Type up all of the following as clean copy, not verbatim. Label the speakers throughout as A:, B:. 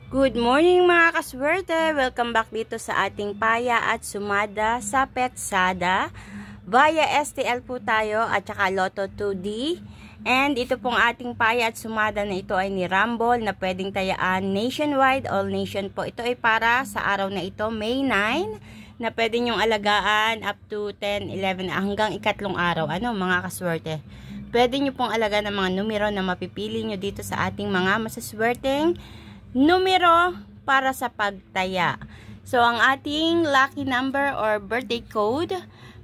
A: Good morning mga kaswerte! Welcome back dito sa ating paya at sumada sa Petsada. Via STL po tayo at saka Lotto 2D. And ito pong ating paya at sumada na ito ay ni Rumble na pwedeng tayaan nationwide, all nation po. Ito ay para sa araw na ito, May 9, na pwede nyong alagaan up to 10, 11 hanggang ikatlong araw. Ano mga kaswerte? Pwede nyo pong alagaan ng mga numero na mapipili nyo dito sa ating mga masaswerteng numero para sa pagtaya. So, ang ating lucky number or birthday code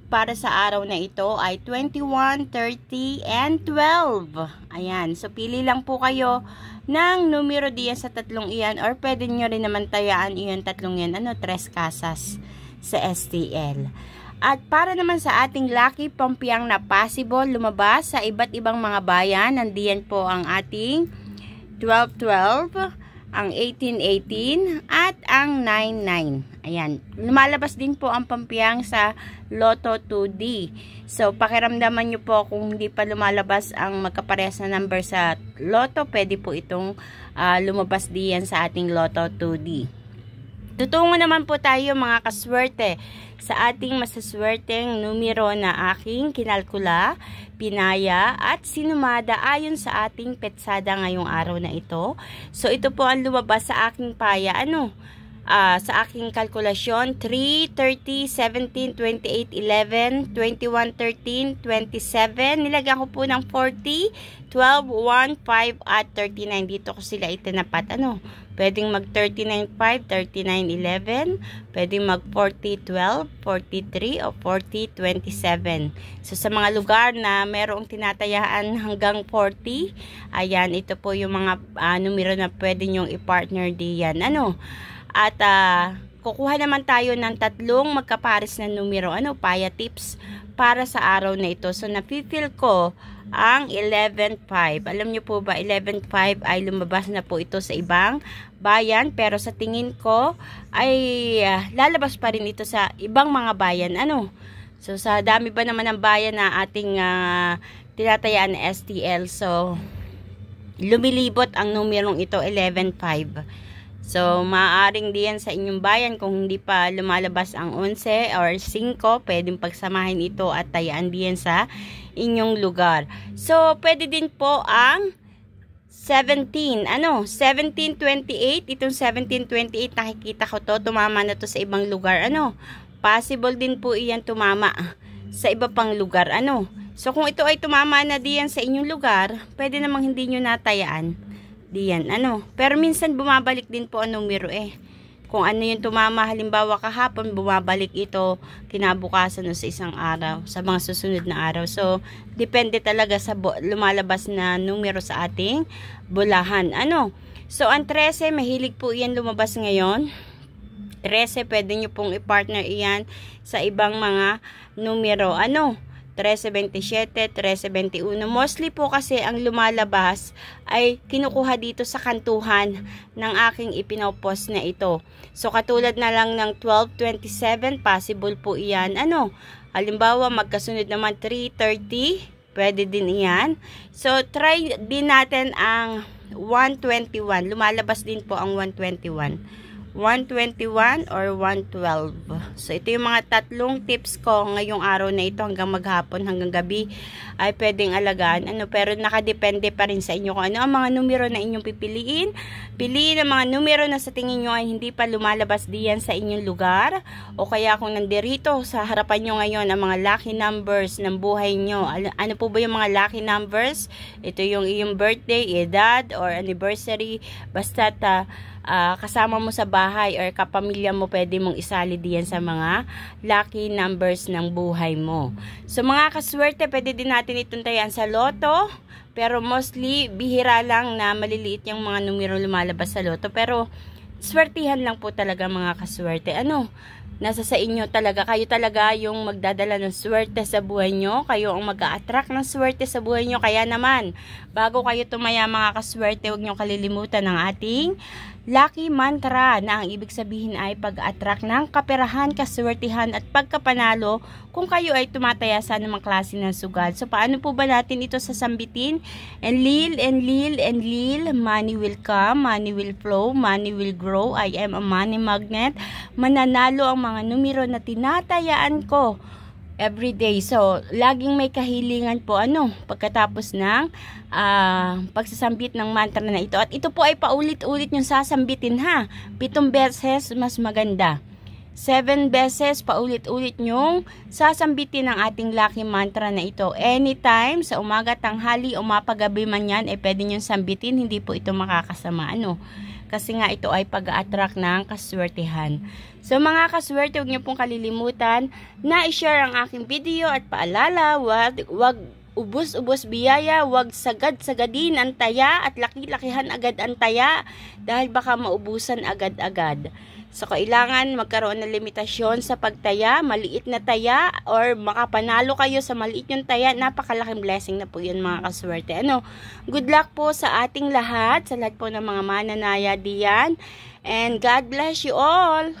A: para sa araw na ito ay 21, 30, and 12. Ayan. So, pili lang po kayo ng numero diyan sa tatlong iyan or pwede nyo rin naman tayaan iyan tatlong yan. Tres casas sa STL. At para naman sa ating lucky pampiyang na possible lumabas sa iba't ibang mga bayan, nandiyan po ang ating 12-12, ang 18-18, at ang 9-9. Ayan. Lumalabas din po ang pampiyang sa Lotto 2D. So, pakiramdaman nyo po kung hindi pa lumalabas ang magkaparehas na number sa Lotto, pwede po itong lumabas diyan sa ating Lotto 2D. Tutungo naman po tayo mga kaswerte sa ating masaswerteng numero na aking kinalkula, pinaya at sinumada ayon sa ating Petsada ngayong araw na ito. So ito po ang lumabas sa aking paya. Sa aking kalkulasyon, 3, 30, 17, 28, 11, 21, 13, 27. Nilagyan ko po ng 40, 12, 1, 5, at 39. Dito ko sila itinapat. Pwedeng mag 39, 5, 39, 11. Pwedeng mag 40, 12, 43, o 40, 27. So, sa mga lugar na merong tinatayaan hanggang 40, ayan, ito po yung mga numero na pwede nyong i-partner diyan. At kukuha naman tayo ng tatlong magkapares na numero, paya tips para sa araw na ito. So, napipil ko ang 11-5. Alam nyo po ba, 11-5 ay lumabas na po ito sa ibang bayan. Pero sa tingin ko, ay lalabas pa rin ito sa ibang mga bayan. So, sa dami ba naman ng bayan na ating tinatayaan na STL. So, lumilibot ang numerong ito, 11-5. So, maaaring diyan sa inyong bayan kung hindi pa lumalabas ang 11 or 5, pwedeng pagsamahin ito at tayaan diyan sa inyong lugar. So, pwede din po ang 17. 1728. Itong 1728, nakikita ko to, tumama na to sa ibang lugar. Possible din po iyan tumama sa iba pang lugar. So, kung ito ay tumama na diyan sa inyong lugar, pwede namang hindi nyo natayaan diyan, pero minsan bumabalik din po ang numero kung ano yung tumama, halimbawa kahapon, bumabalik ito kinabukasan sa isang araw, sa mga susunod na araw. So, depende talaga sa lumalabas na numero sa ating bulahan. So, ang 13, mahilig po iyan lumabas ngayon. 13, pwede nyo pong i-partner iyan sa ibang mga numero. 1327, 1321. Mostly po kasi ang lumalabas ay kinukuha dito sa kantuhan ng aking ipinopost na ito. So, katulad na lang ng 1227, possible po iyan. Halimbawa, magkasunod naman 330, pwede din iyan. So, try din natin ang 121. Lumalabas din po ang 121. 121 or 112. So, ito yung mga tatlong tips ko ngayong araw na ito hanggang maghapon, hanggang gabi ay pwedeng alagaan. Pero nakadepende pa rin sa inyo kung ano ang mga numero na inyong pipiliin. Piliin ang mga numero na sa tingin nyo ay hindi pa lumalabas diyan sa inyong lugar. O kaya kung nandirito sa harapan nyo ngayon ang mga lucky numbers ng buhay nyo. Ano po ba yung mga lucky numbers? Ito yung iyong birthday, edad, or anniversary. Basta kasama mo sa bahay or kapamilya mo, pwede mong isali diyan sa mga lucky numbers ng buhay mo. So, mga kaswerte, pwede din natin itong tayaan sa Lotto, pero mostly bihira lang na maliliit yung mga numero lumalabas sa Lotto, pero swertihan lang po talaga mga kaswerte. nasa sa inyo talaga. Kayo talaga yung magdadala ng swerte sa buhay nyo. Kayo ang mag-a-attract ng swerte sa buhay nyo. Kaya naman, bago kayo tumaya mga kaswerte, huwag nyo kalilimutan ng ating lucky mantra na ang ibig sabihin ay pag-attract ng kaperahan, kaswertihan at pagkapanalo kung kayo ay tumataya sa anumang klase ng sugal. So, paano po ba natin ito sasambitin? Enlil, enlil, enlil, money will come, money will flow, money will grow, I am a money magnet, mananalo ang mga numero na tinatayaan ko everyday. So, laging may kahilingan po pagkatapos ng pagsasambit ng mantra na ito. At ito po ay paulit-ulit yung sasambitin ha. 7 beses mas maganda. 7 beses paulit-ulit yung sasambitin ng ating lucky mantra na ito. Anytime, sa umaga, tanghali, o mapagabi man yan, pwede nyo sambitin. Hindi po ito makakasama. Kasi nga ito ay pag-attract ng kaswertihan. So mga kaswerte, huwag niyo pong kalilimutan na i-share ang aking video at paalala, wag ubos-ubos biyaya, wag sagad-sagadin ang taya at laki-lakihan agad ang taya dahil baka maubusan agad-agad. So kailangan magkaroon ng limitasyon sa pagtaya, maliit na taya or makapanalo kayo sa maliit yung taya, napakalaking blessing na po yun mga kaswerte. Good luck po sa ating lahat, sa lahat po ng mga mananaya diyan, and God bless you all!